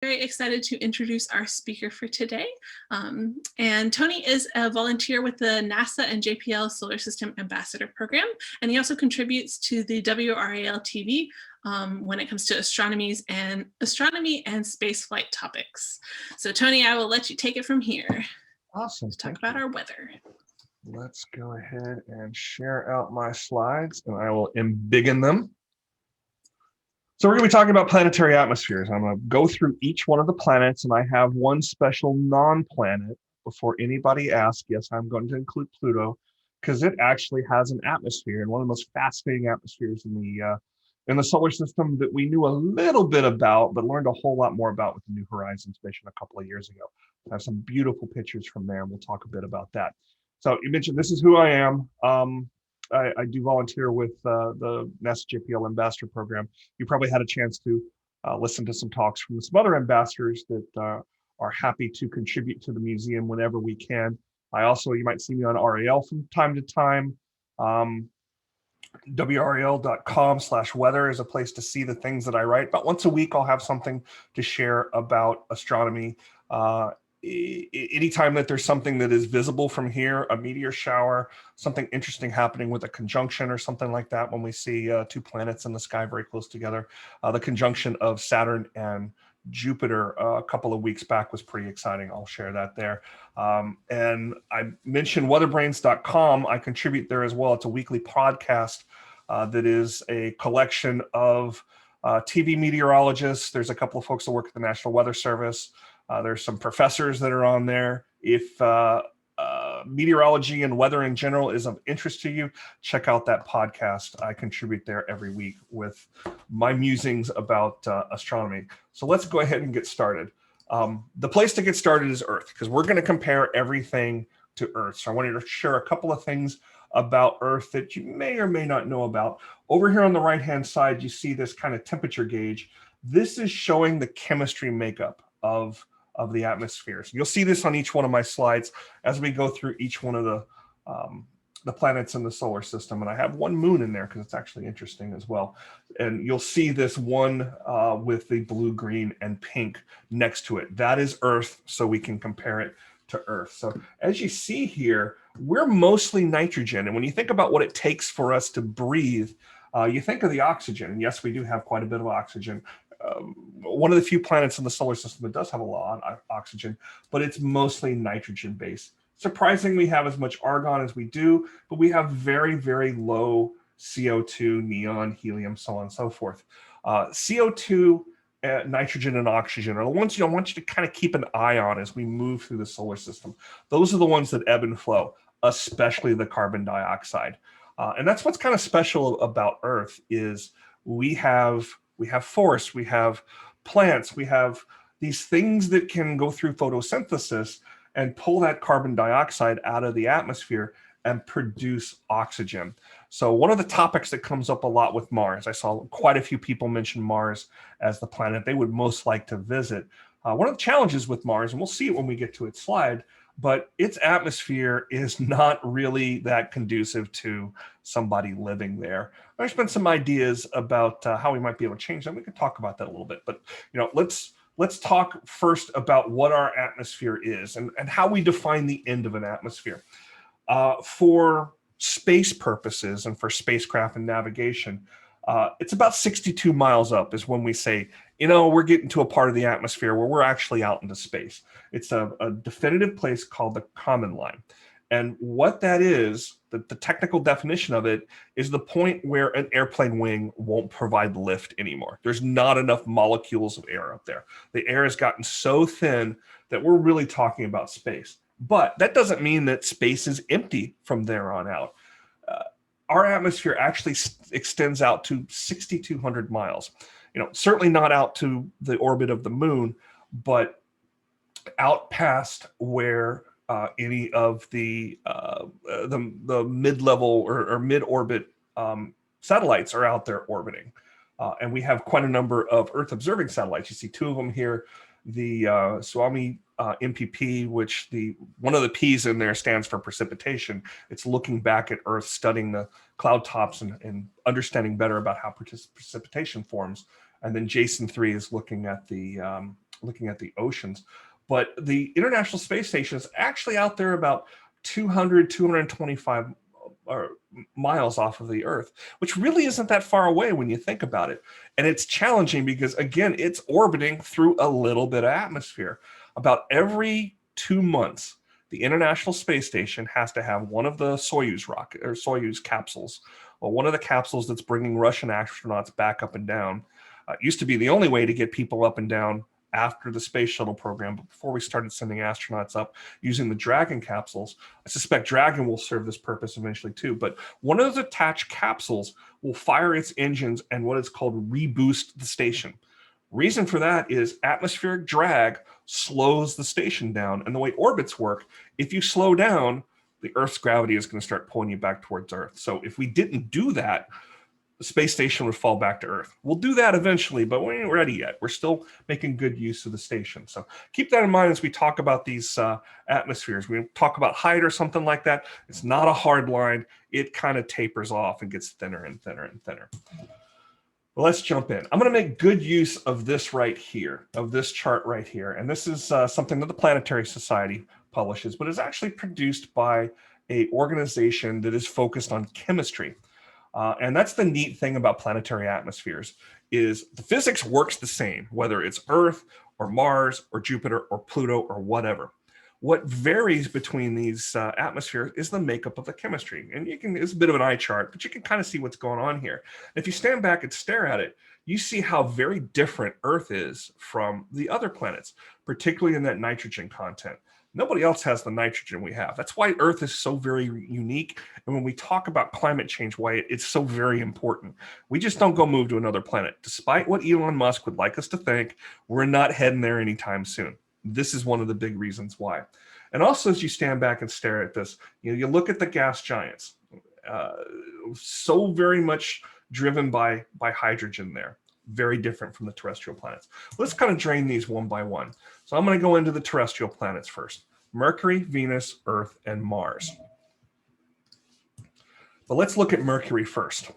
Very excited to introduce our speaker for today. And Tony is a volunteer with the NASA and JPL Solar System Ambassador Program, and he also contributes to the WRAL TV when it comes to astronomy and spaceflight topics. So Tony, I will let you take it from here. Awesome. To talk about our weather. Let's go ahead and share out my slides, and I will embiggen them. So we're going to be talking about planetary atmospheres. I'm going to go through each one of the planets, and I have one special non-planet. Before anybody asks, yes, I'm going to include Pluto, because it actually has an atmosphere, and one of the most fascinating atmospheres in the solar system that we knew a little bit about, but learned a whole lot more about with the New Horizons mission a couple of years ago. I have some beautiful pictures from there, and we'll talk a bit about that. So you mentioned this is who I am. I do volunteer with the NASA JPL Ambassador Program. You probably had a chance to listen to some talks from some other ambassadors that are happy to contribute to the museum whenever we can. You might see me on RAL from time to time. WRAL.com/weather is a place to see the things that I write. About once a week, I'll have something to share about astronomy. Anytime that there's something that is visible from here, a meteor shower, something interesting happening with a conjunction or something like that, when we see two planets in the sky very close together. The conjunction of Saturn and Jupiter a couple of weeks back was pretty exciting. I'll share that there. And I mentioned weatherbrains.com. I contribute there as well. It's a weekly podcast that is a collection of TV meteorologists. There's a couple of folks that work at the National Weather Service. There's some professors that are on there. If meteorology and weather in general is of interest to you, check out that podcast. I contribute there every week with my musings about astronomy. So let's go ahead and get started. The place to get started is Earth, because we're going to compare everything to Earth. So I wanted to share a couple of things about Earth that you may or may not know about. Over here on the right-hand side, you see this kind of temperature gauge. This is showing the chemistry makeup of the atmospheres. You'll see this on each one of my slides as we go through each one of the planets in the solar system. And I have one moon in there because it's actually interesting as well. And you'll see this one with the blue, green, and pink next to it. That is Earth, so we can compare it to Earth. So as you see here, we're mostly nitrogen. And when you think about what it takes for us to breathe, you think of the oxygen. And yes, we do have quite a bit of oxygen. One of the few planets in the solar system that does have a lot of oxygen, but it's mostly nitrogen based. Surprising we have as much argon as we do, but we have very, very low CO2, neon, helium, so on and so forth. CO2, nitrogen, and oxygen are the ones I want you to kind of keep an eye on as we move through the solar system. Those are the ones that ebb and flow, especially the carbon dioxide. And that's what's kind of special about Earth is we have forests, we have plants, we have these things that can go through photosynthesis and pull that carbon dioxide out of the atmosphere and produce oxygen. So one of the topics that comes up a lot with Mars, I saw quite a few people mention Mars as the planet they would most like to visit. One of the challenges with Mars, and we'll see it when we get to its slide, but its atmosphere is not really that conducive to somebody living there. There's been some ideas about how we might be able to change that. We could talk about that a little bit, but let's talk first about what our atmosphere is and how we define the end of an atmosphere. For space purposes and for spacecraft and navigation, it's about 62 miles up is when we say, we're getting to a part of the atmosphere where we're actually out into space. It's a definitive place called the common line. And what that is, the technical definition of it, is the point where an airplane wing won't provide lift anymore. There's not enough molecules of air up there. The air has gotten so thin that we're really talking about space. But that doesn't mean that space is empty from there on out. Our atmosphere actually extends out to 6,200 miles. Certainly not out to the orbit of the moon, but out past where any of the mid-level or mid-orbit satellites are out there orbiting. And we have quite a number of Earth-observing satellites. You see two of them here. The Suomi MPP, which one of the P's in there stands for precipitation. It's looking back at Earth, studying the cloud tops and understanding better about how precipitation forms. And then Jason 3 is looking at the looking at the oceans. But the International Space Station is actually out there about 200, 225 miles off of the Earth, which really isn't that far away when you think about it. And it's challenging because, again, it's orbiting through a little bit of atmosphere. About every 2 months, the International Space Station has to have one of the Soyuz capsules, or one of the capsules that's bringing Russian astronauts back up and down. It used to be the only way to get people up and down after the space shuttle program, but before we started sending astronauts up using the Dragon capsules. I suspect Dragon will serve this purpose eventually too, but one of those attached capsules will fire its engines and what is called reboost the station. Reason for that is atmospheric drag slows the station down, and the way orbits work, if you slow down, the Earth's gravity is going to start pulling you back towards Earth. So if we didn't do that, the space station would fall back to Earth. We'll do that eventually, but we ain't ready yet. We're still making good use of the station. So keep that in mind as we talk about these atmospheres. We talk about height or something like that. It's not a hard line. It kind of tapers off and gets thinner and thinner and thinner. Well, let's jump in. I'm going to make good use of this right here, of this chart right here. And this is something that the Planetary Society publishes, but is actually produced by an organization that is focused on chemistry. And that's the neat thing about planetary atmospheres, is the physics works the same, whether it's Earth or Mars or Jupiter or Pluto or whatever. What varies between these atmospheres is the makeup of the chemistry. And it's a bit of an eye chart, but you can kind of see what's going on here. If you stand back and stare at it, you see how very different Earth is from the other planets, particularly in that nitrogen content. Nobody else has the nitrogen we have. That's why Earth is so very unique. And when we talk about climate change, why it's so very important. We just don't go move to another planet. Despite what Elon Musk would like us to think, we're not heading there anytime soon. This is one of the big reasons why. And also, as you stand back and stare at this, you look at the gas giants, so very much driven by hydrogen there. Very different from the terrestrial planets. Let's kind of drain these one by one. So I'm going to go into the terrestrial planets first. Mercury, Venus, Earth, and Mars. But let's look at Mercury first.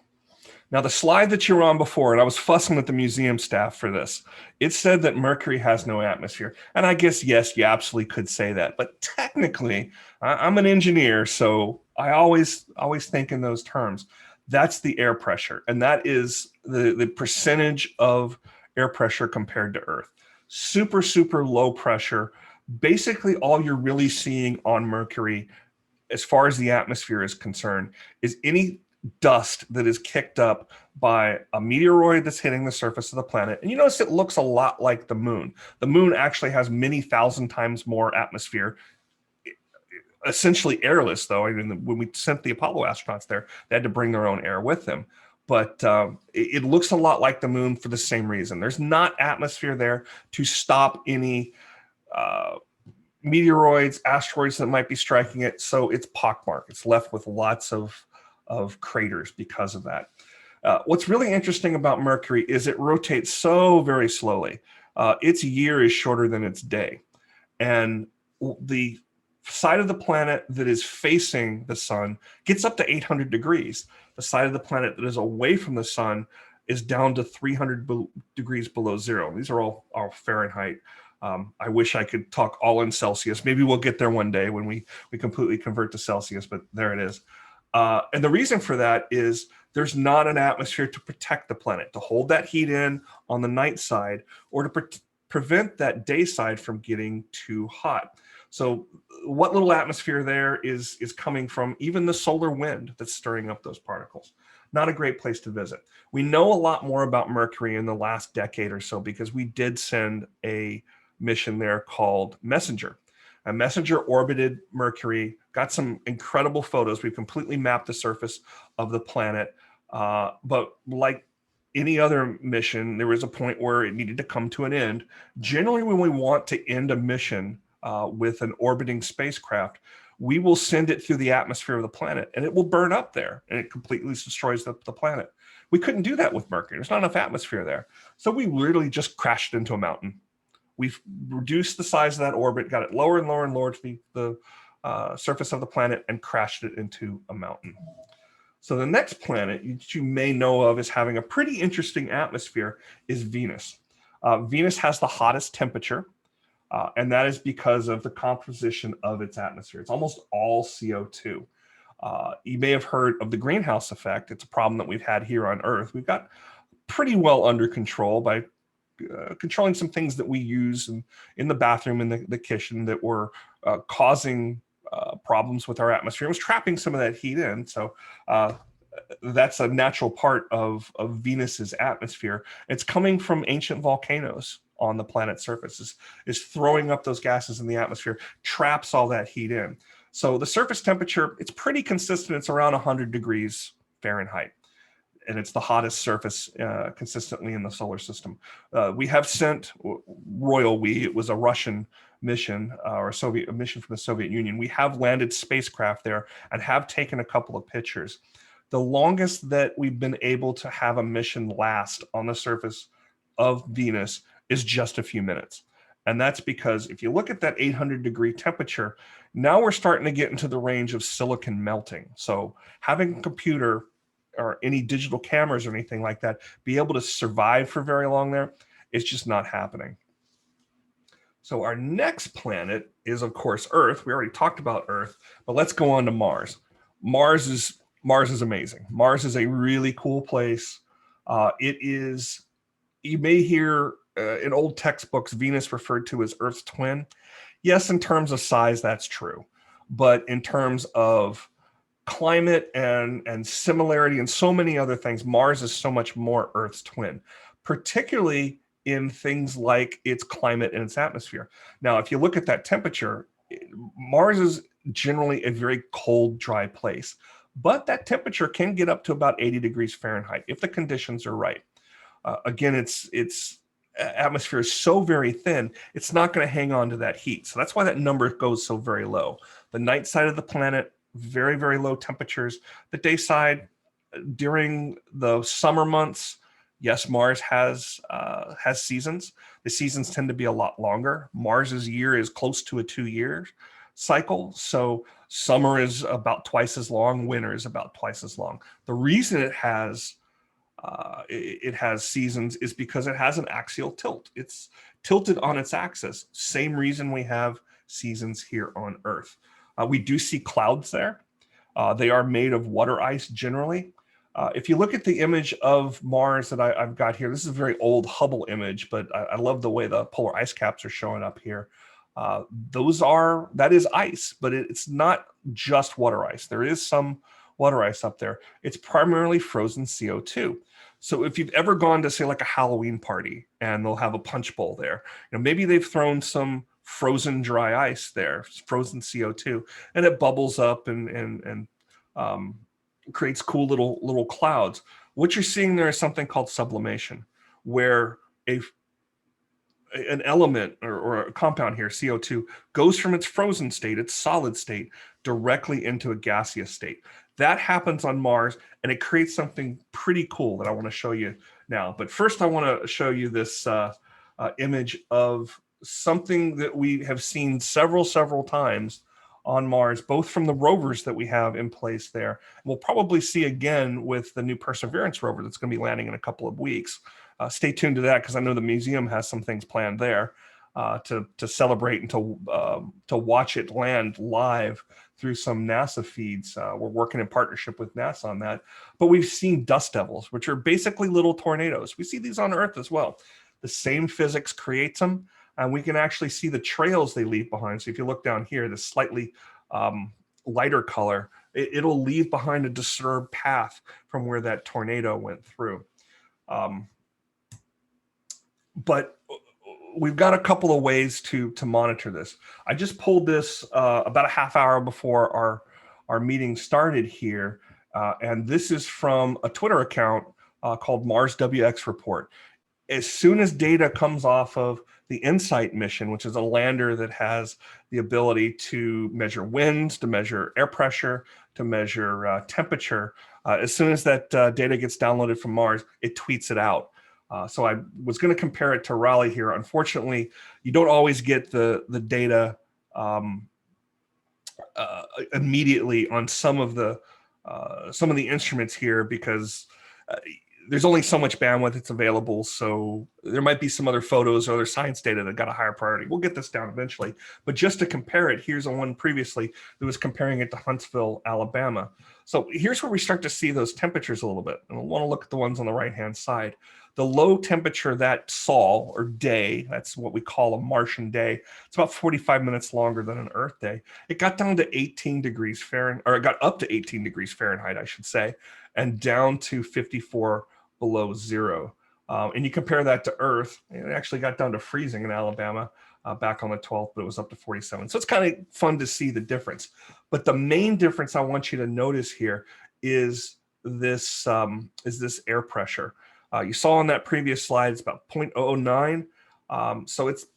Now, the slide that you were on before, and I was fussing with the museum staff for this, it said that Mercury has no atmosphere. And I guess, yes, you absolutely could say that. But technically, I'm an engineer, so I always think in those terms. That's the air pressure, and that is the percentage of air pressure compared to Earth. Super, super low pressure. Basically, all you're really seeing on Mercury, as far as the atmosphere is concerned, is any dust that is kicked up by a meteoroid that's hitting the surface of the planet. And you notice it looks a lot like the moon. The moon actually has many thousand times more atmosphere, essentially airless, though. I mean, when we sent the Apollo astronauts there, they had to bring their own air with them. But it looks a lot like the moon for the same reason. There's not atmosphere there to stop any meteoroids, asteroids that might be striking it. So it's pockmarked. It's left with lots of craters because of that. What's really interesting about Mercury is it rotates so very slowly. Its year is shorter than its day. And the side of the planet that is facing the sun gets up to 800 degrees. The side of the planet that is away from the sun is down to 300 degrees below zero. These are all Fahrenheit. I wish I could talk all in Celsius. Maybe we'll get there one day when we completely convert to Celsius, but there it is. And the reason for that is there's not an atmosphere to protect the planet, to hold that heat in on the night side, or to prevent that day side from getting too hot. So what little atmosphere there is coming from even the solar wind that's stirring up those particles. Not a great place to visit. We know a lot more about Mercury in the last decade or so because we did send a mission there called Messenger. A Messenger orbited Mercury, got some incredible photos. We've completely mapped the surface of the planet. But like any other mission, there was a point where it needed to come to an end. Generally, when we want to end a mission with an orbiting spacecraft, we will send it through the atmosphere of the planet and it will burn up there and it completely destroys the planet. We couldn't do that with Mercury. There's not enough atmosphere there. So we literally just crashed into a mountain. We've reduced the size of that orbit, got it lower and lower and lower to the surface of the planet and crashed it into a mountain. So the next planet you may know of as having a pretty interesting atmosphere is Venus. Venus has the hottest temperature, and that is because of the composition of its atmosphere. It's almost all CO2. You may have heard of the greenhouse effect. It's a problem that we've had here on Earth. We've got pretty well under control by controlling some things that we use in the bathroom, in the kitchen, that were causing problems with our atmosphere. It was trapping some of that heat in. So that's a natural part of Venus's atmosphere. It's coming from ancient volcanoes on the planet's surface, is throwing up those gases in the atmosphere, traps all that heat in. So the surface temperature, it's pretty consistent. It's around 100 degrees Fahrenheit. And it's the hottest surface consistently in the solar system. We have sent it was a Russian mission or a mission from the Soviet Union. We have landed spacecraft there and have taken a couple of pictures. The longest that we've been able to have a mission last on the surface of Venus is just a few minutes. And that's because if you look at that 800-degree temperature, now we're starting to get into the range of silicon melting. So having a computer or any digital cameras or anything like that be able to survive for very long there, it's just not happening. So our next planet is, of course, Earth. We already talked about Earth, but let's go on to Mars. Mars is amazing. Mars is a really cool place. You may hear in old textbooks Venus referred to as Earth's twin. Yes, in terms of size, that's true. But in terms of climate and similarity and so many other things, Mars is so much more Earth's twin, particularly in things like its climate and its atmosphere. Now, if you look at that temperature, Mars is generally a very cold, dry place, but that temperature can get up to about 80 degrees Fahrenheit if the conditions are right. Again, its atmosphere is so very thin, it's not going to hang on to that heat. So that's why that number goes so very low. The night side of the planet, very, very low temperatures. The day side, during the summer months, yes, Mars has seasons. The seasons tend to be a lot longer. Mars's year is close to a 2-year cycle. So summer is about twice as long. Winter is about twice as long. The reason it has seasons is because it has an axial tilt. It's tilted on its axis. Same reason we have seasons here on Earth. We do see clouds there. They are made of water ice generally. If you look at the image of Mars that I've got here, this is a very old Hubble image, but I love the way the polar ice caps are showing up here. That is ice, but it's not just water ice. There is some water ice up there. It's primarily frozen CO2. So if you've ever gone to, say, like a Halloween party and they'll have a punch bowl there, maybe they've thrown some frozen dry ice there, frozen CO2, and it bubbles up and creates cool little clouds. What you're seeing there is something called sublimation, where an element or a compound here, CO2, goes from its frozen state, its solid state, directly into a gaseous state. That happens on Mars, and it creates something pretty cool that I want to show you now. But first, I want to show you this image of something that we have seen several times on Mars, both from the rovers that we have in place there. We'll probably see again with the new Perseverance rover that's going to be landing in a couple of weeks. Stay tuned to that, because I know the museum has some things planned there to celebrate and to watch it land live through some NASA feeds. We're working in partnership with NASA on that. But we've seen dust devils, which are basically little tornadoes. We see these on Earth as well. The same physics creates them, and we can actually see the trails they leave behind. So if you look down here, this slightly lighter color, it'll leave behind a disturbed path from where that tornado went through. But we've got a couple of ways to monitor this. I just pulled this about a half hour before our meeting started here, and this is from a Twitter account called Mars WX Report. As soon as data comes off of the InSight mission, which is a lander that has the ability to measure winds, to measure air pressure, to measure temperature, as soon as that data gets downloaded from Mars, it tweets it out. So I was going to compare it to Raleigh here. Unfortunately, you don't always get the data immediately on some of the instruments here, because there's only so much bandwidth that's available, so there might be some other photos or other science data that got a higher priority. We'll get this down eventually, but just to compare it, here's a one previously that was comparing it to Huntsville, Alabama. So here's where we start to see those temperatures a little bit, and we'll want to look at the ones on the right-hand side. The low temperature that sol, or day, that's what we call a Martian day. It's about 45 minutes longer than an Earth day. It got down to 18 degrees Fahrenheit, or it got up to 18 degrees Fahrenheit, I should say, and down to 54 below zero. And you compare that to Earth, it actually got down to freezing in Alabama back on the 12th, but it was up to 47. So it's kind of fun to see the difference. But the main difference I want you to notice here is this air pressure. You saw on that previous slide, it's about 0.009. So it's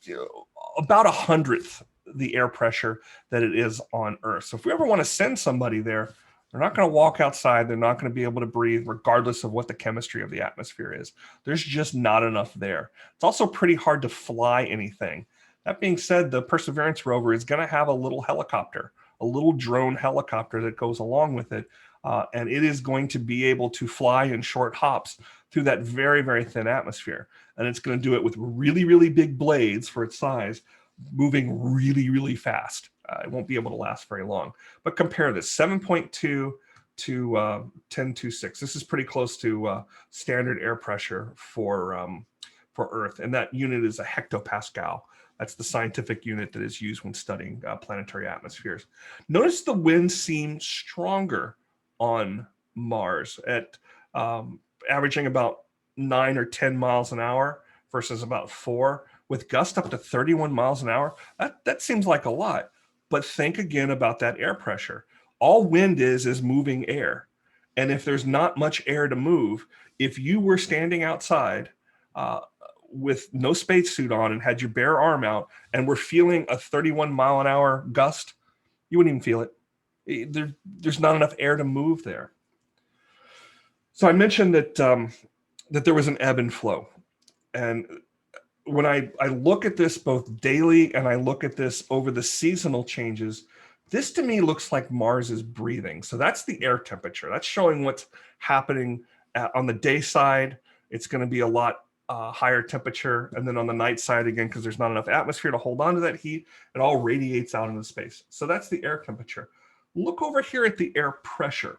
about 100th the air pressure that it is on Earth. So if we ever want to send somebody there, they're not going to walk outside. They're not going to be able to breathe, regardless of what the chemistry of the atmosphere is. There's just not enough there. It's also pretty hard to fly anything. That being said, the Perseverance rover is going to have a little helicopter, a little drone helicopter that goes along with it. And it is going to be able to fly in short hops through that very, very thin atmosphere. And it's going to do it with really, really big blades for its size, moving really, really fast. It won't be able to last very long. But compare this, 7.2 to 10.26. This is pretty close to standard air pressure for Earth. And that unit is a hectopascal. That's the scientific unit that is used when studying planetary atmospheres. Notice the winds seem stronger on Mars at averaging about 9 or 10 miles an hour versus about 4, with gusts up to 31 miles an hour. That seems like a lot. But think again about that air pressure. All wind is moving air. And if there's not much air to move, if you were standing outside with no spacesuit on and had your bare arm out and were feeling a 31 mile an hour gust, you wouldn't even feel it. There's not enough air to move there. So I mentioned that that there was an ebb and flow. And when I look at this both daily and I look at this over the seasonal changes, this to me looks like Mars is breathing. So that's the air temperature. That's showing what's happening on the day side. It's going to be a lot higher temperature. And then on the night side, again, because there's not enough atmosphere to hold on to that heat, it all radiates out into space. So that's the air temperature. Look over here at the air pressure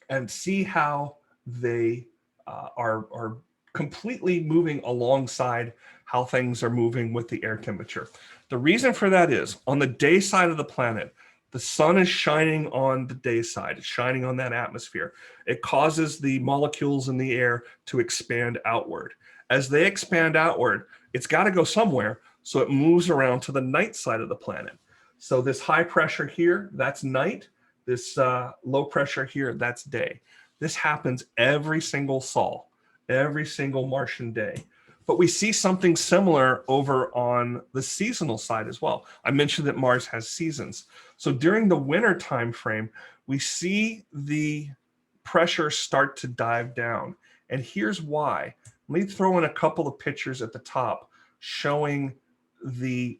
and see how they are completely moving alongside how things are moving with the air temperature. The reason for that is on the day side of the planet, the sun is shining on the day side, it's shining on that atmosphere. It causes the molecules in the air to expand outward. As they expand outward, it's got to go somewhere, so it moves around to the night side of the planet. So this high pressure here, that's night. This low pressure here, that's day. This happens every single sol, every single Martian day. But we see something similar over on the seasonal side as well. I mentioned that Mars has seasons. So during the winter time frame, we see the pressure start to dive down. And here's why. Let me throw in a couple of pictures at the top showing the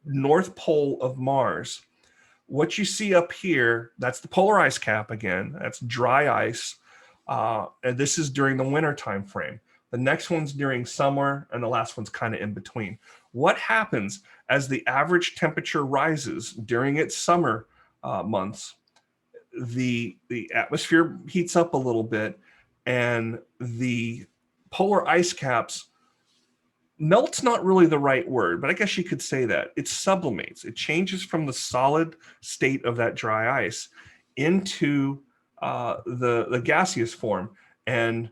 North Pole of Mars. What you see up here, that's the polar ice cap again. That's dry ice. And this is during the winter time frame. The next one's during summer, and the last one's kind of in between. What happens as the average temperature rises during its summer months? The atmosphere heats up a little bit, and the polar ice caps, melt's not really the right word, but I guess you could say that. It sublimates. It changes from the solid state of that dry ice into the gaseous form. And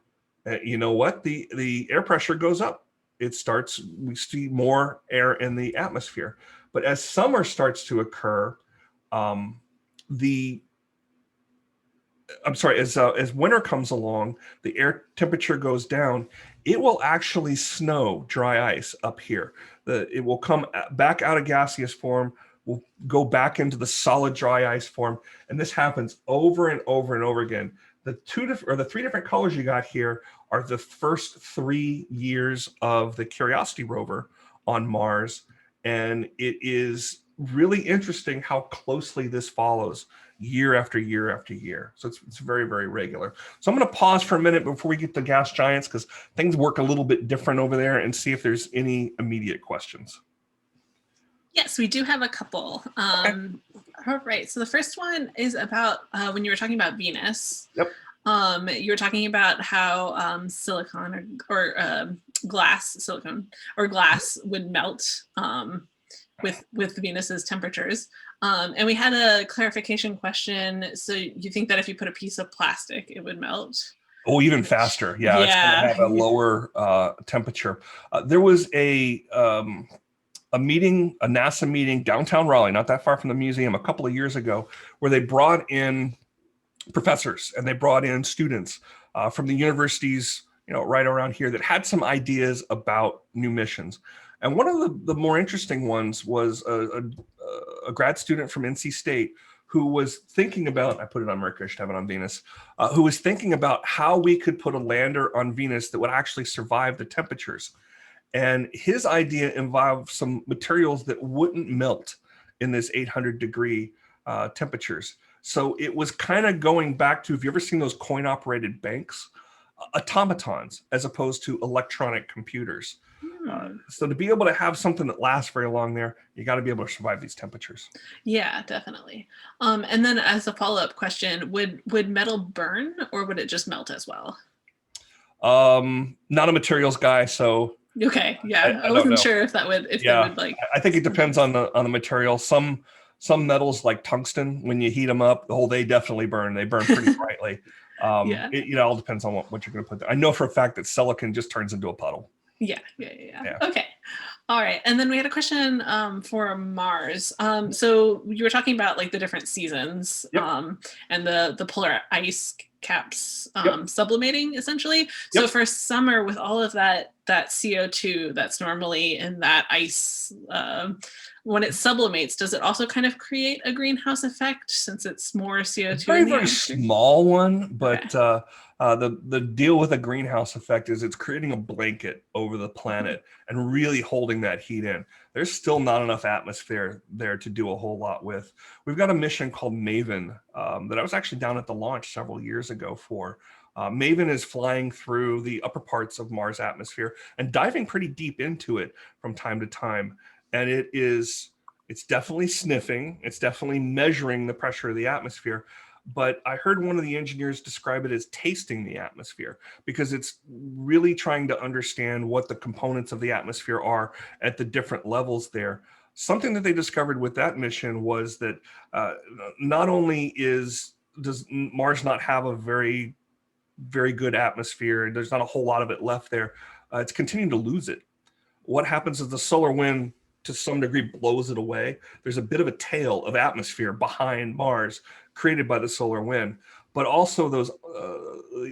you know what? The air pressure goes up. We see more air in the atmosphere. But as summer starts to occur, as winter comes along, the air temperature goes down. It will actually snow dry ice up here. It will come back out of gaseous form, will go back into the solid dry ice form. And this happens over and over and over again. The three different colors you got here are the first 3 years of the Curiosity rover on Mars. And it is really interesting how closely this follows year after year after year. So it's very, very regular. So I'm going to pause for a minute before we get to gas giants, because things work a little bit different over there, and see if there's any immediate questions. Yes, we do have a couple. All right. So the first one is about when you were talking about Venus. Yep. You were talking about how silicon or glass would melt with Venus's temperatures. And we had a clarification question. So you think that if you put a piece of plastic, it would melt? Oh, even faster. Yeah. It's going to have a lower temperature. There was a meeting, a NASA meeting downtown Raleigh, not that far from the museum, a couple of years ago, where they brought in professors and they brought in students from the universities, right around here, that had some ideas about new missions. And one of the more interesting ones was a grad student from NC State who was thinking about, I put it on Mercury, I should have it on Venus, who was thinking about how we could put a lander on Venus that would actually survive the temperatures. And his idea involved some materials that wouldn't melt in this 800-degree temperatures. So it was kind of going back to, have you ever seen those coin-operated banks? Automatons, as opposed to electronic computers. So to be able to have something that lasts very long there, you got to be able to survive these temperatures. Yeah, definitely. And then as a follow-up question, would metal burn, or would it just melt as well? Not a materials guy, so... Okay, yeah, I wasn't sure if that would, like... I think it depends on the material. Some metals, like tungsten, when you heat them up, they definitely burn. They burn pretty brightly. It all depends on what you're going to put there. I know for a fact that silicon just turns into a puddle. Yeah. Okay. All right. And then we had a question for Mars. So you were talking about like the different seasons, and the polar ice caps sublimating, essentially. So for summer, with all of that CO2 that's normally in that ice, when it sublimates, does it also kind of create a greenhouse effect, since it's more CO2? Very, very small one, but the deal with a greenhouse effect is it's creating a blanket over the planet and really holding that heat in. There's still not enough atmosphere there to do a whole lot with. We've got a mission called MAVEN that I was actually down at the launch several years ago for. MAVEN is flying through the upper parts of Mars' atmosphere and diving pretty deep into it from time to time. And it's definitely sniffing. It's definitely measuring the pressure of the atmosphere. But I heard one of the engineers describe it as tasting the atmosphere, because it's really trying to understand what the components of the atmosphere are at the different levels there. Something that they discovered with that mission was that not only does Mars not have a very, very good atmosphere, and there's not a whole lot of it left there, it's continuing to lose it. What happens is the solar wind, to some degree, blows it away. There's a bit of a tail of atmosphere behind Mars created by the solar wind, but also those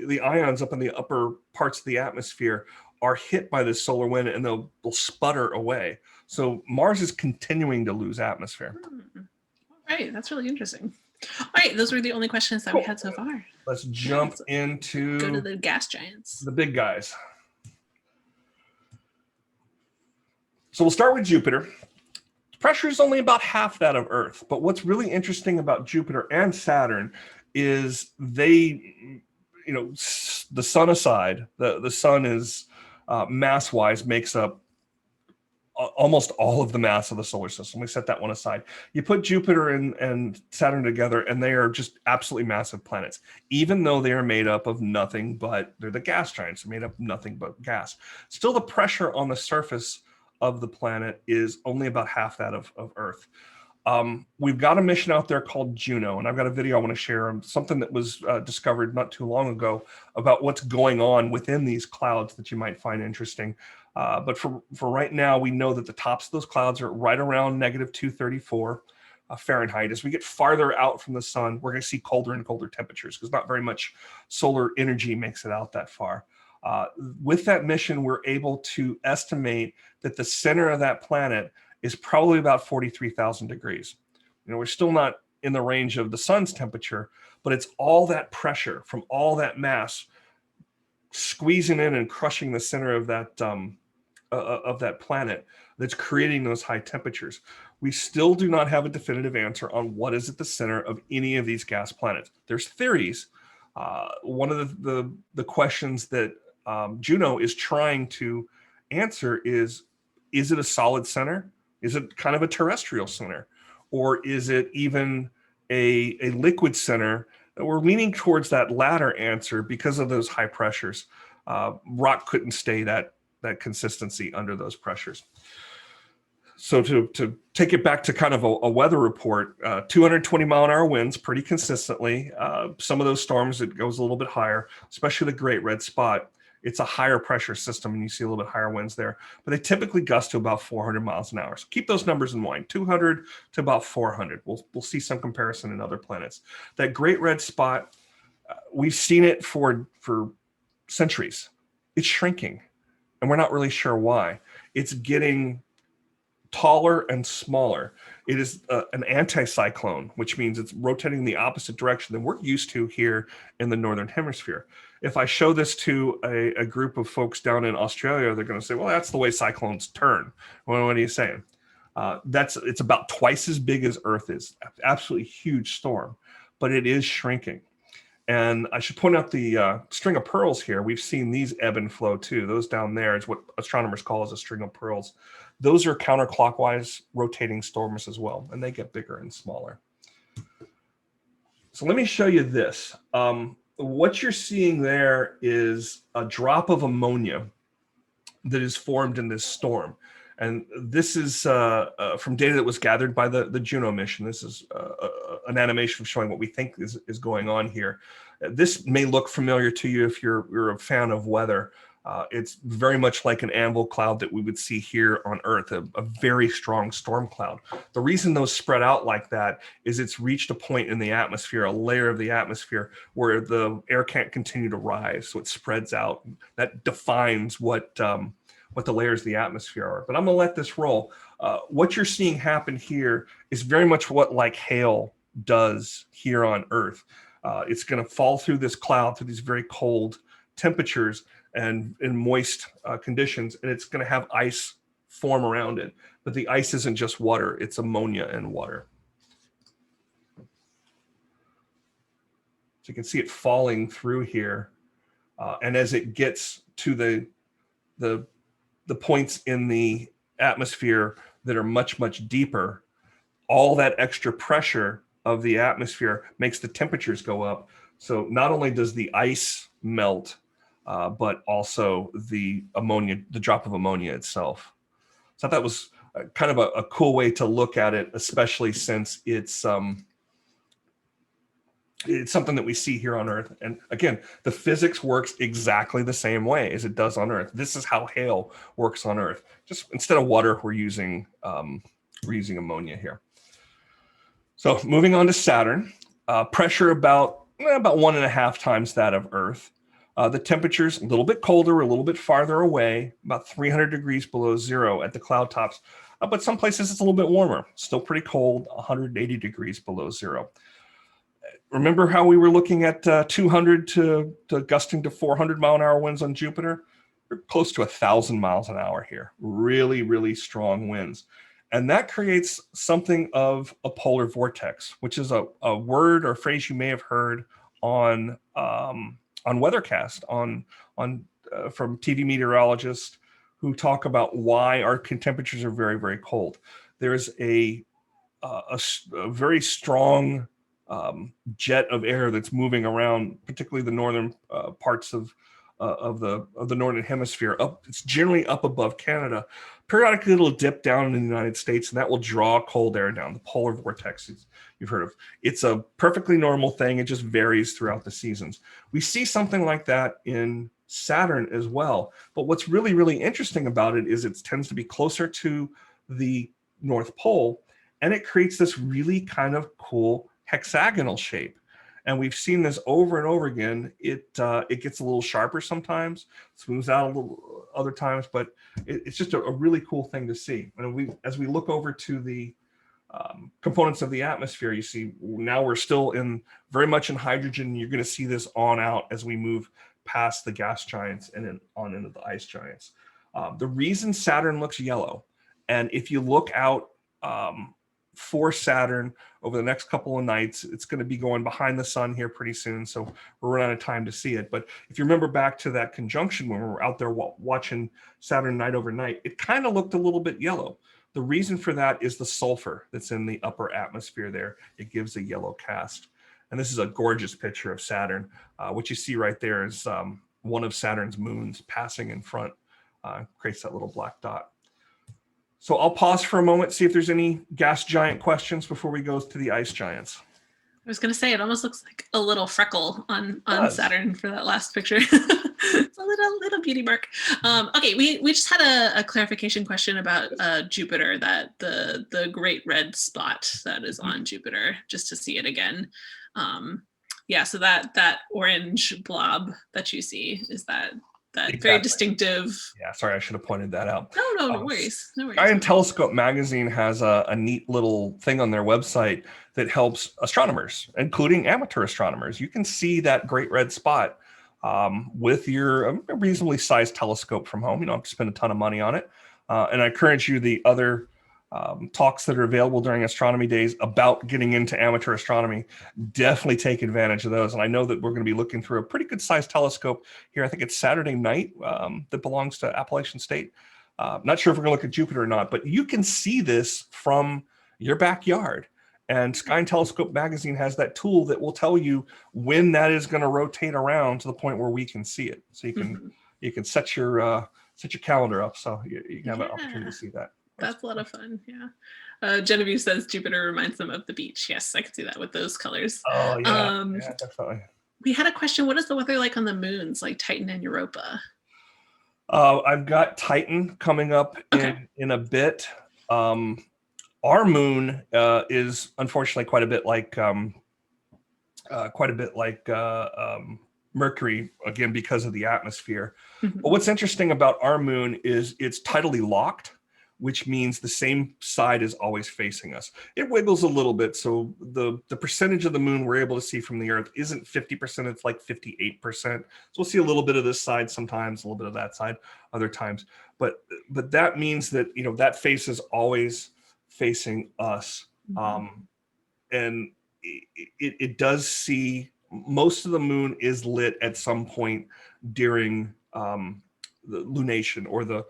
the ions up in the upper parts of the atmosphere are hit by the solar wind, and they'll sputter away. So Mars is continuing to lose atmosphere. All right, that's really interesting. All right, those were the only questions that we had so far. Let's jump into... Go to the gas giants. The big guys. So we'll start with Jupiter. Pressure is only about half that of Earth. But what's really interesting about Jupiter and Saturn is they, the sun aside, the sun is mass-wise makes up almost all of the mass of the solar system. We set that one aside. You put Jupiter and Saturn together, and they are just absolutely massive planets, even though they are made up of nothing but, they're the gas giants, they're made up of nothing but gas. Still, the pressure on the surface of the planet is only about half that of Earth. We've got a mission out there called Juno, and I've got a video I want to share, something that was discovered not too long ago about what's going on within these clouds that you might find interesting. But for right now, we know that the tops of those clouds are right around -234 Fahrenheit. As we get farther out from the sun, we're going to see colder and colder temperatures, because not very much solar energy makes it out that far. With that mission, we're able to estimate that the center of that planet is probably about 43,000 degrees. We're still not in the range of the sun's temperature, but it's all that pressure from all that mass squeezing in and crushing the center of of that planet that's creating those high temperatures. We still do not have a definitive answer on what is at the center of any of these gas planets. There's theories. One of the questions that Juno is trying to answer is it a solid center? Is it kind of a terrestrial center? Or is it even a liquid center? We're leaning towards that latter answer because of those high pressures. Rock couldn't stay that consistency under those pressures. So to take it back to kind of a weather report, 220 mile an hour winds pretty consistently. Some of those storms, it goes a little bit higher, especially the Great Red Spot. It's a higher pressure system and you see a little bit higher winds there, but they typically gust to about 400 miles an hour. So keep those numbers in mind, 200 to about 400. We'll see some comparison in other planets. That Great Red Spot, we've seen it for centuries. It's shrinking and we're not really sure why. It's getting taller and smaller. It is an anticyclone, which means it's rotating the opposite direction than we're used to here in the Northern Hemisphere. If I show this to a group of folks down in Australia, they're going to say, well, that's the way cyclones turn. Well, what are you saying? It's about twice as big as Earth is. Absolutely huge storm, but it is shrinking. And I should point out the string of pearls here. We've seen these ebb and flow too. Those down there is what astronomers call as a string of pearls. Those are counterclockwise rotating storms as well, and they get bigger and smaller. So let me show you this. What you're seeing there is a drop of ammonia that is formed in this storm. And this is from data that was gathered by the Juno mission. This is an animation showing what we think is going on here. This may look familiar to you if you're a fan of weather. It's very much like an anvil cloud that we would see here on Earth, a very strong storm cloud. The reason those spread out like that is it's reached a point in the atmosphere, a layer of the atmosphere, where the air can't continue to rise, so it spreads out. That defines what the layers of the atmosphere are. But I'm gonna let this roll. What you're seeing happen here is very much what like hail does here on Earth. It's gonna fall through this cloud, through these very cold temperatures and in moist conditions, and it's gonna have ice form around it. But the ice isn't just water, it's ammonia and water. So you can see it falling through here. And as it gets to the points in the atmosphere that are much, much deeper, all that extra pressure of the atmosphere makes the temperatures go up. So not only does the ice melt, but also the drop of ammonia itself. So that was kind of a cool way to look at it, especially since it's something that we see here on Earth. And again, the physics works exactly the same way as it does on Earth. This is how hail works on Earth. Just instead of water, we're using ammonia here. So moving on to Saturn, pressure about 1.5 times that of Earth. The temperature's a little bit colder, a little bit farther away, about 300 degrees below zero at the cloud tops. But some places it's a little bit warmer, still pretty cold, 180 degrees below zero. Remember how we were looking at 200 to gusting to 400 mile an hour winds on Jupiter? We're close to 1,000 miles an hour here. Really, really strong winds. And that creates something of a polar vortex, which is a word or phrase you may have heard on Weathercast, from TV meteorologists who talk about why our temperatures are very, very cold. There's a very strong jet of air that's moving around, particularly the northern parts of the northern hemisphere. It's generally up above Canada. Periodically, it'll dip down in the United States, and that will draw cold air down. The polar vortex you've heard of. It's a perfectly normal thing. It just varies throughout the seasons. We see something like that in Saturn as well. But what's really, really interesting about it is it tends to be closer to the North Pole, and it creates this really kind of cool hexagonal shape. And we've seen this over and over again. It gets a little sharper sometimes, smooths out a little other times, but it's just a really cool thing to see. And as we look over to the components of the atmosphere, you see now we're still very much in hydrogen. You're going to see this on out as we move past the gas giants and on into the ice giants. The reason Saturn looks yellow, and if you look out for Saturn over the next couple of nights, it's going to be going behind the sun here pretty soon, so we're running out of time to see it. But if you remember back to that conjunction when we were out there watching Saturn night over night, it kind of looked a little bit yellow. The reason for that is the sulfur that's in the upper atmosphere there. It gives a yellow cast. And this is a gorgeous picture of Saturn. What you see right there is one of Saturn's moons passing in front, creates that little black dot. So I'll pause for a moment, see if there's any gas giant questions before we go to the ice giants. I was going to say, it almost looks like a little freckle on Saturn for that last picture. It's a little beauty mark. Okay, we just had a clarification question about Jupiter, that the great red spot that is on Jupiter, just to see it again. Yeah, so that orange blob that you see, is that exactly. Very distinctive. Yeah, sorry, I should have pointed that out. No worries. No worries. Sky and Telescope magazine has a neat little thing on their website that helps astronomers, including amateur astronomers. You can see that great red spot with your reasonably sized telescope from home. You don't have to spend a ton of money on it. And I encourage you, the other talks that are available during astronomy days about getting into amateur astronomy, definitely take advantage of those. And I know that we're going to be looking through a pretty good sized telescope here. I think it's Saturday night that belongs to Appalachian State. Not sure if we're going to look at Jupiter or not, but you can see this from your backyard. And Sky and Telescope magazine has that tool that will tell you when that is going to rotate around to the point where we can see it. So you can set your calendar up so you can have an opportunity to see that. That's a lot of fun. Yeah. Genevieve says Jupiter reminds them of the beach. Yes, I can see that with those colors. Oh, yeah. Yeah, definitely. We had a question. What is the weather like on the moons, like Titan and Europa? I've got Titan coming up in a bit. Our moon is unfortunately quite a bit like Mercury, again, because of the atmosphere. Mm-hmm. But what's interesting about our moon is it's tidally locked, which means the same side is always facing us. It wiggles a little bit, so the percentage of the moon we're able to see from the Earth isn't 50%, it's like 58%. So we'll see a little bit of this side sometimes, a little bit of that side other times. But that means that, you know, that face is always facing us. And it does see, most of the moon is lit at some point during the lunation, or the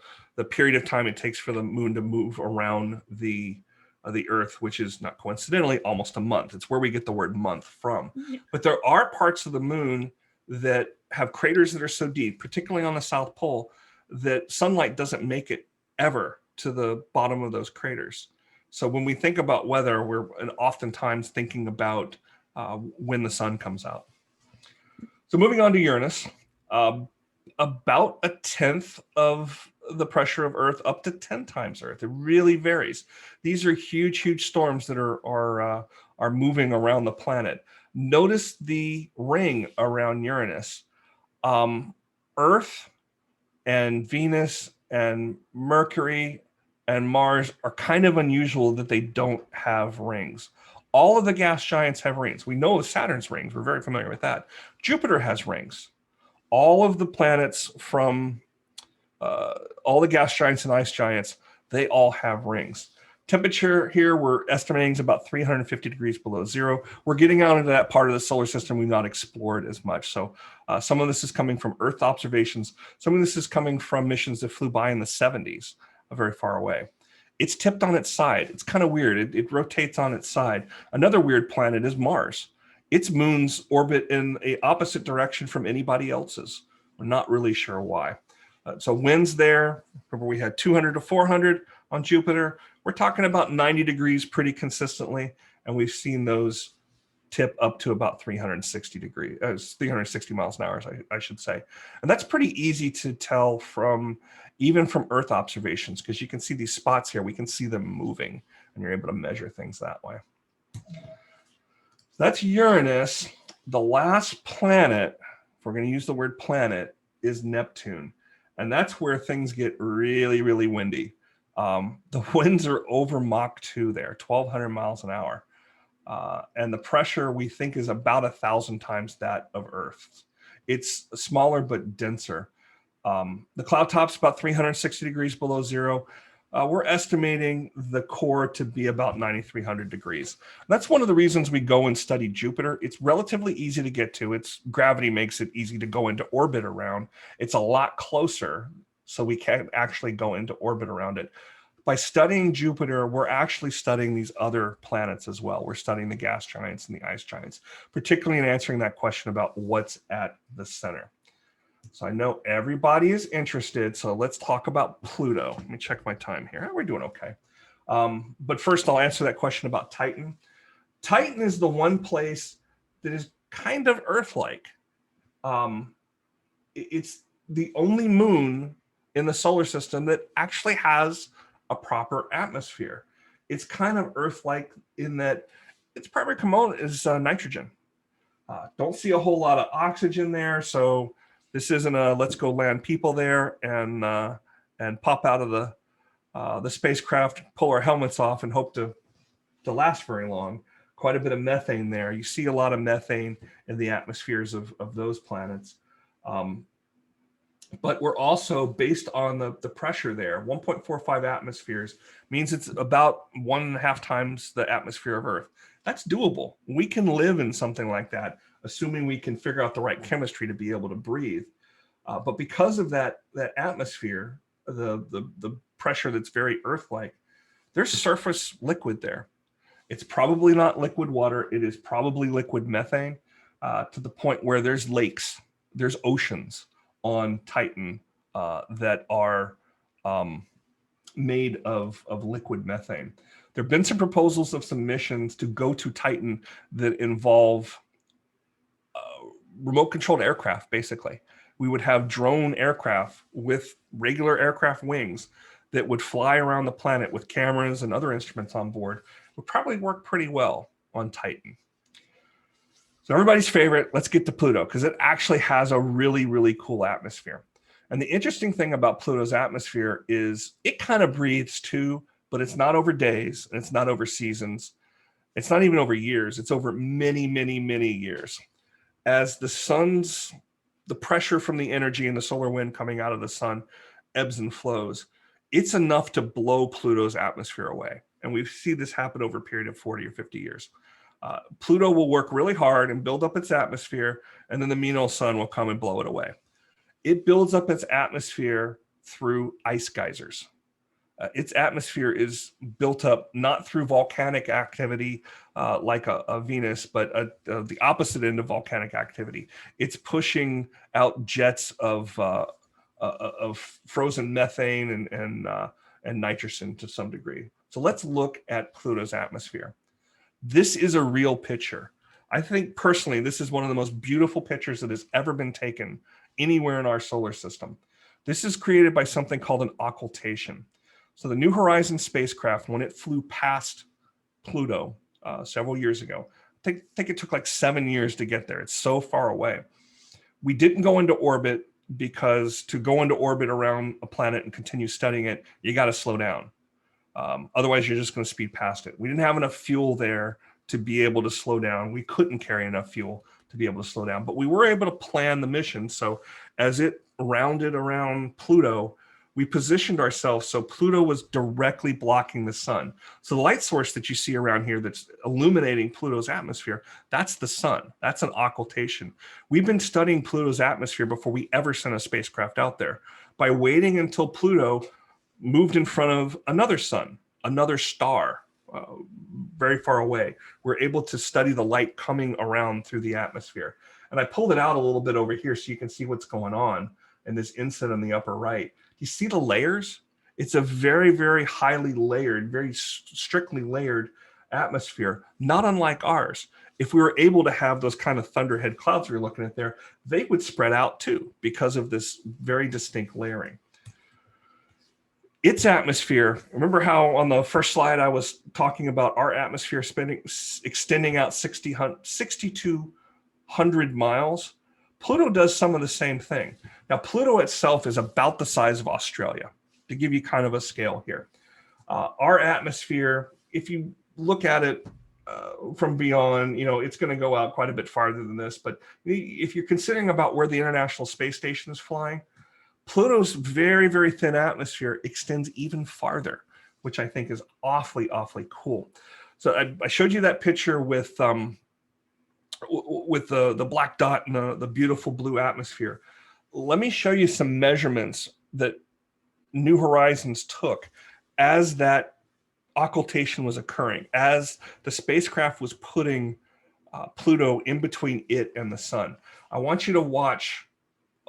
period of time it takes for the moon to move around the Earth, which is not coincidentally almost a month. It's where we get the word month from. Yeah. But there are parts of the moon that have craters that are so deep, particularly on the South Pole, that sunlight doesn't make it ever to the bottom of those craters. So when we think about weather, we're oftentimes thinking about when the sun comes out. So moving on to Uranus, about a tenth of the pressure of Earth, up to 10 times Earth. It really varies. These are huge storms that are moving around the planet. Notice the ring around Uranus. Earth and Venus and Mercury and Mars are kind of unusual that they don't have rings. All of the gas giants have rings. We know Saturn's rings. We're very familiar with that. Jupiter has rings. All of the planets from all the gas giants and ice giants, they all have rings. Temperature here, we're estimating is about 350 degrees below zero. We're getting out into that part of the solar system we've not explored as much. So some of this is coming from Earth observations. Some of this is coming from missions that flew by in the 70s, very far away. It's tipped on its side. It's kind of weird. It rotates on its side. Another weird planet is Mars. Its moons orbit in an opposite direction from anybody else's. We're not really sure why. So winds there, remember we had 200 to 400 on Jupiter. We're talking about 90 degrees pretty consistently, and we've seen those tip up to about 360 miles an hour, I should say. And that's pretty easy to tell even from Earth observations, because you can see these spots here. We can see them moving, and you're able to measure things that way. So that's Uranus. The last planet, if we're going to use the word planet, is Neptune. And that's where things get really, really windy. The winds are over Mach 2 there, 1,200 miles an hour. And the pressure we think is about 1,000 times that of Earth's. It's smaller but denser. The cloud top's about 360 degrees below zero. We're estimating the core to be about 9,300 degrees. That's one of the reasons we go and study Jupiter. It's relatively easy to get to. Its gravity makes it easy to go into orbit around. It's a lot closer, so we can actually go into orbit around it. By studying Jupiter, we're actually studying these other planets as well. We're studying the gas giants and the ice giants, particularly in answering that question about what's at the center. So I know everybody is interested, so let's talk about Pluto. Let me check my time here. We're doing okay. But first, I'll answer that question about Titan. Titan is the one place that is kind of Earth-like. It's the only moon in the solar system that actually has a proper atmosphere. It's kind of Earth-like in that its primary component is nitrogen. Don't see a whole lot of oxygen there, so this isn't a let's go land people there and pop out of the spacecraft, pull our helmets off, and hope to last very long. Quite a bit of methane there. You see a lot of methane in the atmospheres of those planets. But we're also, based on the pressure there, 1.45 atmospheres means it's about 1.5 times the atmosphere of Earth. That's doable. We can live in something like that, assuming we can figure out the right chemistry to be able to breathe. But because of that atmosphere, the pressure that's very Earth-like, there's surface liquid there. It's probably not liquid water. It is probably liquid methane, to the point where there's lakes, there's oceans on Titan that are made of liquid methane. There have been some proposals of some missions to go to Titan that involve remote controlled aircraft, basically. We would have drone aircraft with regular aircraft wings that would fly around the planet with cameras and other instruments on board. It would probably work pretty well on Titan. So everybody's favorite, let's get to Pluto, because it actually has a really, really cool atmosphere. And the interesting thing about Pluto's atmosphere is it kind of breathes too, but it's not over days, and it's not over seasons. It's not even over years. It's over many, many, many years. As the pressure from the energy and the solar wind coming out of the sun ebbs and flows, it's enough to blow Pluto's atmosphere away. And we see this happen over a period of 40 or 50 years. Pluto will work really hard and build up its atmosphere, and then the mean old sun will come and blow it away. It builds up its atmosphere through ice geysers. Its atmosphere is built up not through volcanic activity like a Venus, but the opposite end of volcanic activity. It's pushing out jets of frozen methane and nitrogen to some degree. So let's look at Pluto's atmosphere. This is a real picture. I think personally, this is one of the most beautiful pictures that has ever been taken anywhere in our solar system. This is created by something called an occultation. So the New Horizons spacecraft, when it flew past Pluto several years ago, I think it took like 7 years to get there. It's so far away. We didn't go into orbit because to go into orbit around a planet and continue studying it, you got to slow down. Otherwise, you're just going to speed past it. We didn't have enough fuel there to be able to slow down. We couldn't carry enough fuel to be able to slow down, but we were able to plan the mission. So as it rounded around Pluto, we positioned ourselves so Pluto was directly blocking the sun. So the light source that you see around here that's illuminating Pluto's atmosphere, that's the sun. That's an occultation. We've been studying Pluto's atmosphere before we ever sent a spacecraft out there. By waiting until Pluto moved in front of another sun, another star, very far away, we're able to study the light coming around through the atmosphere. And I pulled it out a little bit over here so you can see what's going on in this inset on the upper right. You see the layers? It's a very, very highly layered, very strictly layered atmosphere, not unlike ours. If we were able to have those kind of thunderhead clouds we were looking at there, they would spread out too because of this very distinct layering. Its atmosphere, remember how on the first slide I was talking about our atmosphere extending out 6,200 miles? Pluto does some of the same thing. Now, Pluto itself is about the size of Australia, to give you kind of a scale here. Our atmosphere, if you look at it from beyond, it's going to go out quite a bit farther than this. But if you're considering about where the International Space Station is flying, Pluto's very, very thin atmosphere extends even farther, which I think is awfully, awfully cool. So I showed you that picture with the black dot and the beautiful blue atmosphere. Let me show you some measurements that New Horizons took as that occultation was occurring, as the spacecraft was putting Pluto in between it and the sun. I want you to watch.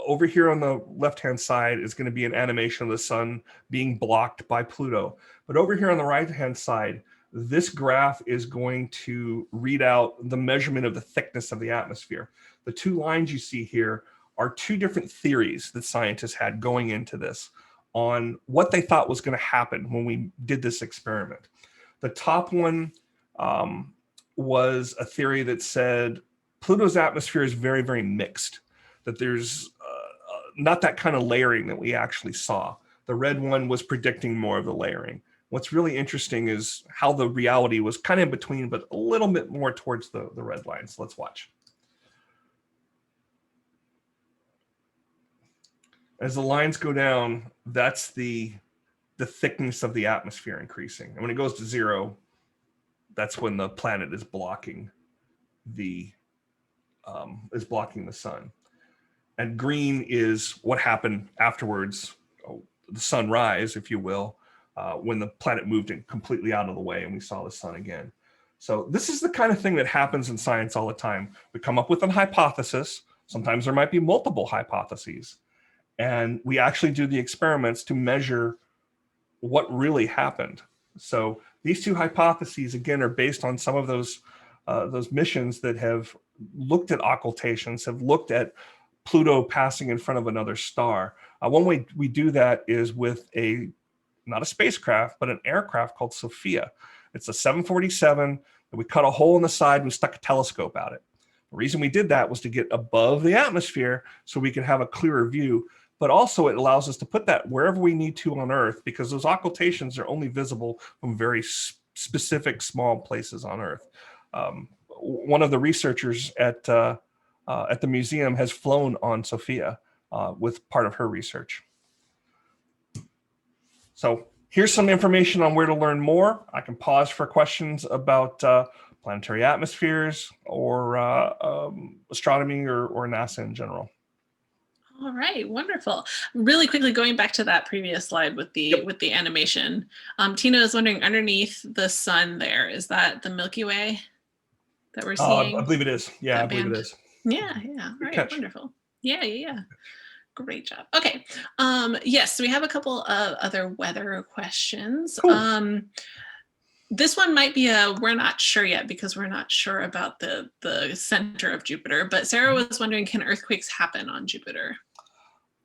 Over here on the left-hand side is going to be an animation of the sun being blocked by Pluto. But over here on the right-hand side, this graph is going to read out the measurement of the thickness of the atmosphere. The two lines you see here are two different theories that scientists had going into this on what they thought was going to happen when we did this experiment. The top one was a theory that said Pluto's atmosphere is very, very mixed, that there's not that kind of layering that we actually saw. The red one was predicting more of the layering. What's really interesting is how the reality was kind of in between, but a little bit more towards the red line. So let's watch. As the lines go down, that's the thickness of the atmosphere increasing. And when it goes to 0, that's when the planet is blocking the sun. And green is what happened afterwards, the sunrise, if you will, when the planet moved in completely out of the way and we saw the sun again. So this is the kind of thing that happens in science all the time. We come up with a hypothesis. Sometimes there might be multiple hypotheses. And we actually do the experiments to measure what really happened. So these two hypotheses, again, are based on some of those missions that have looked at occultations, have looked at Pluto passing in front of another star. One way we do that is with not a spacecraft, but an aircraft called Sophia. It's a 747, and we cut a hole in the side and we stuck a telescope at it. The reason we did that was to get above the atmosphere so we could have a clearer view, but also it allows us to put that wherever we need to on Earth, because those occultations are only visible from very specific small places on Earth. One of the researchers at the museum has flown on Sophia with part of her research. So here's some information on where to learn more. I can pause for questions about planetary atmospheres or astronomy or NASA in general. All right, wonderful. Really quickly, going back to that previous slide with the animation, Tina is wondering, underneath the sun there, is that the Milky Way that we're seeing? I believe it is. Yeah, I believe it is. Yeah. All right, wonderful. Yeah. Great job. Okay. Yes, so we have a couple of other weather questions. Cool. This one might be we're not sure yet because we're not sure about the center of Jupiter, but Sarah was wondering, can earthquakes happen on Jupiter?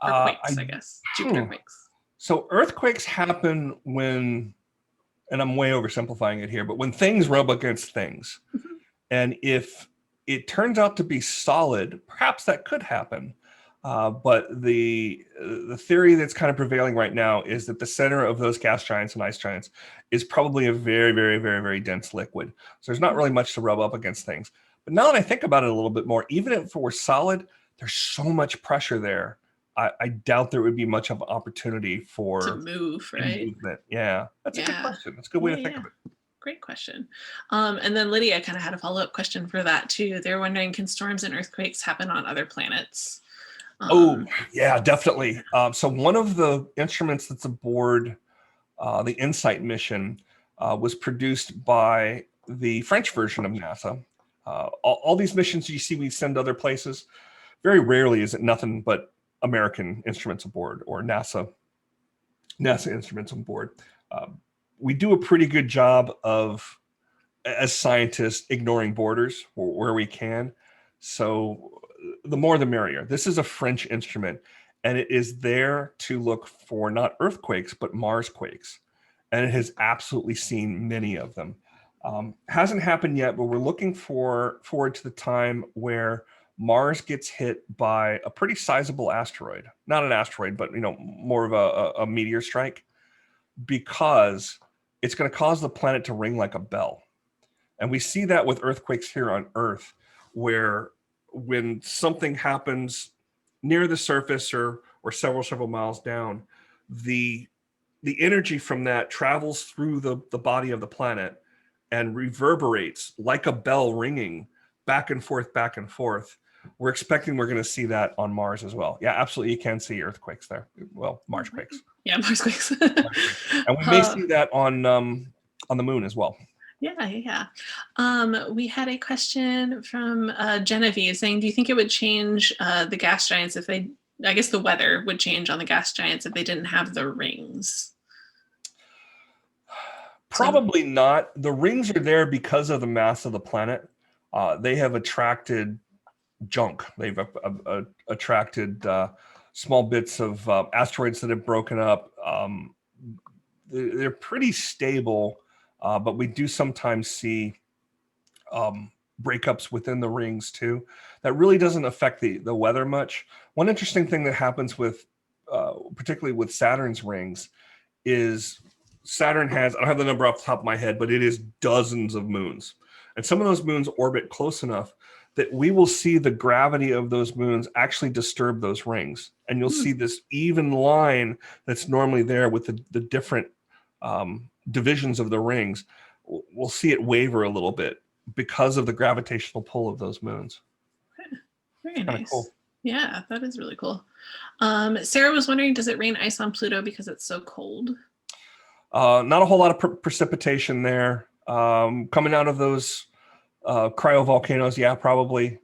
Or quakes, I guess. Jupiter quakes. So earthquakes happen when, and I'm way oversimplifying it here, but when things rub against things. Mm-hmm. And if it turns out to be solid, perhaps that could happen. But the theory that's kind of prevailing right now is that the center of those gas giants and ice giants is probably a very, very, very, very dense liquid. So there's not really much to rub up against things. But now that I think about it a little bit more, even if it were solid, there's so much pressure there. I doubt there would be much of an opportunity for to move, right? Movement. Yeah, that's a good question. That's a good way to think of it. Great question. And then Lydia kind of had a follow-up question for that too. They're wondering, can storms and earthquakes happen on other planets? Oh, yeah, definitely. So one of the instruments that's aboard the InSight mission was produced by the French version of NASA. All these missions you see we send other places, very rarely is it nothing but American instruments aboard or NASA instruments on board. We do a pretty good job of, as scientists, ignoring borders where we can. So the more the merrier. This is a French instrument, and it is there to look for not earthquakes, but Mars quakes. And it has absolutely seen many of them. Hasn't happened yet, but we're looking forward to the time where Mars gets hit by a pretty sizable asteroid. Not an asteroid, but more of a meteor strike, because it's going to cause the planet to ring like a bell. And we see that with earthquakes here on Earth, where when something happens near the surface or or several miles down, the energy from that travels through the body of the planet and reverberates like a bell ringing back and forth, back and forth. We're expecting we're going to see that on Mars as well. Yeah, absolutely. You can see earthquakes there. Well, Mars quakes. Yeah, Mars quakes. And we may see that on the moon as well. Yeah. We had a question from Genevieve saying, do you think it would change the gas giants if they, I guess the weather would change on the gas giants if they didn't have the rings? Probably not. The rings are there because of the mass of the planet. They have attracted junk. They've attracted small bits of asteroids that have broken up. They're pretty stable, but we do sometimes see breakups within the rings too. That really doesn't affect the weather much. One interesting thing that happens with, particularly with Saturn's rings, is Saturn has, I don't have the number off the top of my head, but it is dozens of moons. And some of those moons orbit close enough that we will see the gravity of those moons actually disturb those rings. And you'll see this even line that's normally there with the different divisions of the rings. We'll see it waver a little bit because of the gravitational pull of those moons. Very nice. Cool. Yeah, that is really cool. Sarah was wondering, does it rain ice on Pluto because it's so cold? Not a whole lot of precipitation there. Coming out of those cryovolcanoes, yeah, probably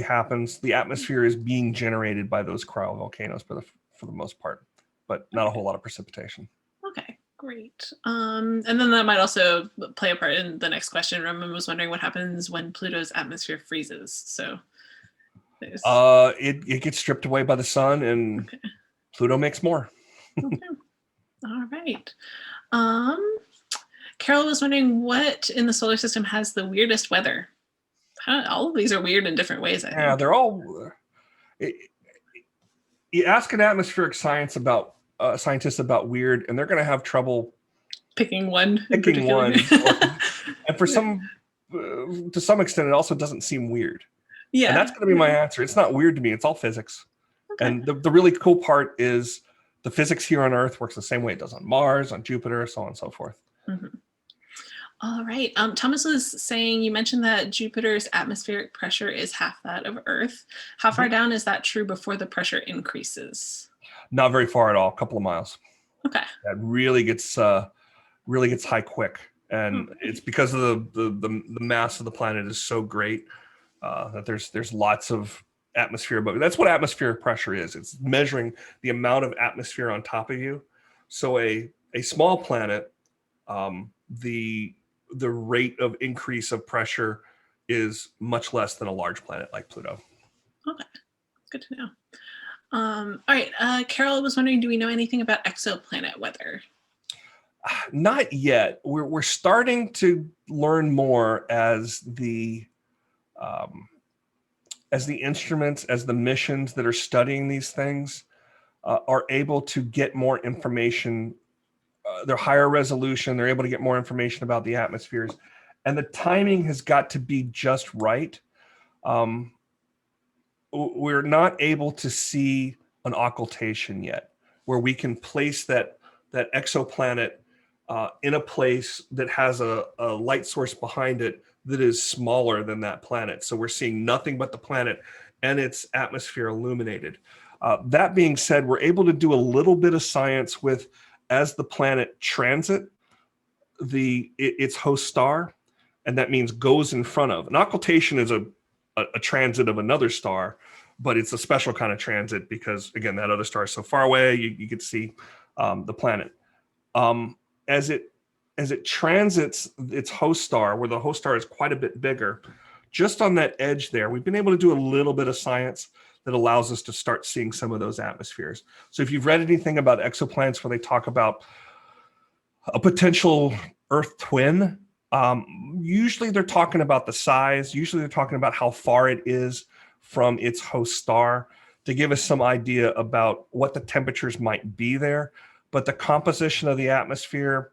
happens. The atmosphere is being generated by those cryovolcanoes for the most part, but not a whole lot of precipitation. Okay, great. And then that might also play a part in the next question. Roman was wondering what happens when Pluto's atmosphere freezes. So it gets stripped away by the sun, and Pluto makes more. Okay. All right. Carol was wondering what in the solar system has the weirdest weather. All of these are weird in different ways, I think. Yeah, they're all. You ask an atmospheric scientist about weird, and they're going to have trouble picking one. And for to some extent, it also doesn't seem weird. Yeah, and that's going to be my answer. It's not weird to me. It's all physics. Okay. And the really cool part is the physics here on Earth works the same way it does on Mars, on Jupiter, so on and so forth. Mm-hmm. All right. Thomas was saying, you mentioned that Jupiter's atmospheric pressure is half that of Earth. How far down is that true before the pressure increases? Not very far at all, a couple of miles. Okay. That really gets high quick. And it's because of the mass of the planet is so great that there's lots of atmosphere. But that's what atmospheric pressure is. It's measuring the amount of atmosphere on top of you. So a small planet, the rate of increase of pressure is much less than a large planet like Pluto. Okay, good to know. All right, Carol was wondering, do we know anything about exoplanet weather? Not yet. We're starting to learn more as the instruments, as the missions that are studying these things are able to get more information. They're higher resolution. They're able to get more information about the atmospheres, and the timing has got to be just right. We're not able to see an occultation yet, where we can place that exoplanet in a place that has a light source behind it that is smaller than that planet. So we're seeing nothing but the planet and its atmosphere illuminated. That being said, we're able to do a little bit of science with, as the planet transit its host star, and that means goes in front of. An occultation is a transit of another star, but it's a special kind of transit because, again, that other star is so far away, you could see the planet. As it transits its host star, where the host star is quite a bit bigger, just on that edge there, we've been able to do a little bit of science that allows us to start seeing some of those atmospheres. So if you've read anything about exoplanets where they talk about a potential Earth twin, usually they're talking about the size. Usually they're talking about how far it is from its host star to give us some idea about what the temperatures might be there. But the composition of the atmosphere,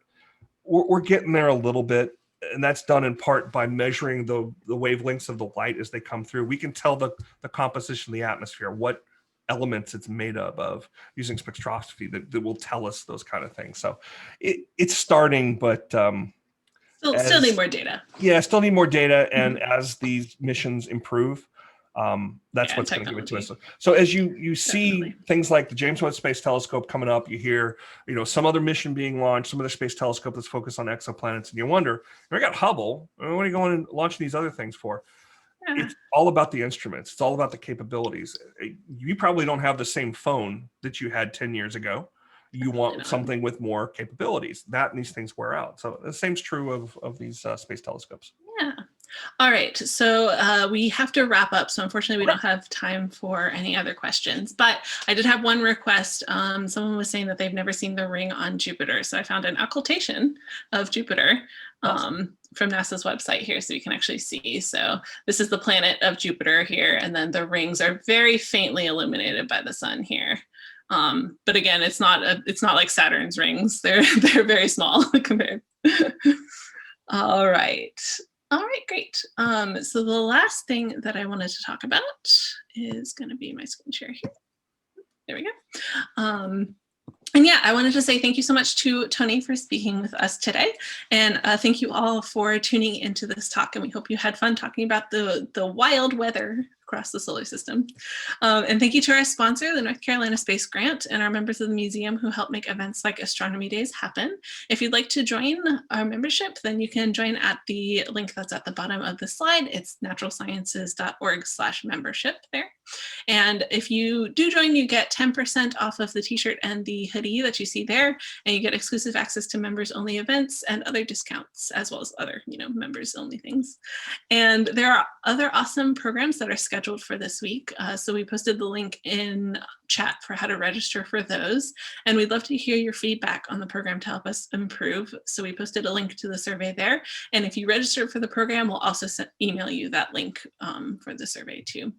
we're getting there a little bit. And that's done in part by measuring the wavelengths of the light as they come through. We can tell the composition of the atmosphere, what elements it's made of using spectroscopy that will tell us those kind of things. So it's starting, but still need more data. Yeah, still need more data. And as these missions improve, that's what's going to give it to us. So as you see things like the James Webb Space Telescope coming up, you hear, some other mission being launched, some other space telescope that's focused on exoplanets, and you wonder, we got Hubble, what are you going and launching these other things for? Yeah. It's all about the instruments. It's all about the capabilities. You probably don't have the same phone that you had 10 years ago. You want something with more capabilities. That and these things wear out. So the same's true of these space telescopes. Yeah. All right, so we have to wrap up. So unfortunately, we don't have time for any other questions. But I did have one request. Someone was saying that they've never seen the ring on Jupiter. So I found an occultation of Jupiter from NASA's website here, so you can actually see. So this is the planet of Jupiter here, and then the rings are very faintly illuminated by the sun here. But again, it's not like Saturn's rings. They're very small compared. All right, great. So the last thing that I wanted to talk about is going to be my screen share here. There we go. And yeah, I wanted to say thank you so much to Tony for speaking with us today. And thank you all for tuning into this talk. And we hope you had fun talking about the wild weather across the solar system. And thank you to our sponsor, the North Carolina Space Grant, and our members of the museum who help make events like Astronomy Days happen. If you'd like to join our membership, then you can join at the link that's at the bottom of the slide. It's naturalsciences.org/membership there. And if you do join, you get 10% off of the t-shirt and the hoodie that you see there, and you get exclusive access to members only events and other discounts, as well as other, members only things. And there are other awesome programs that are scheduled for this week. So we posted the link in chat for how to register for those. And we'd love to hear your feedback on the program to help us improve. So we posted a link to the survey there. And if you register for the program, we'll also email you that link for the survey too.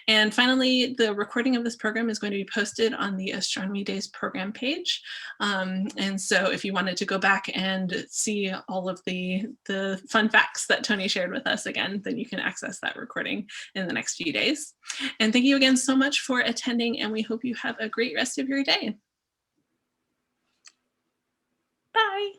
And finally, the recording of this program is going to be posted on the Astronomy Days program page. And so if you wanted to go back and see all of the fun facts that Tony shared with us again, then you can access that recording in the next few days. And thank you again so much for attending, and we hope you have a great rest of your day. Bye.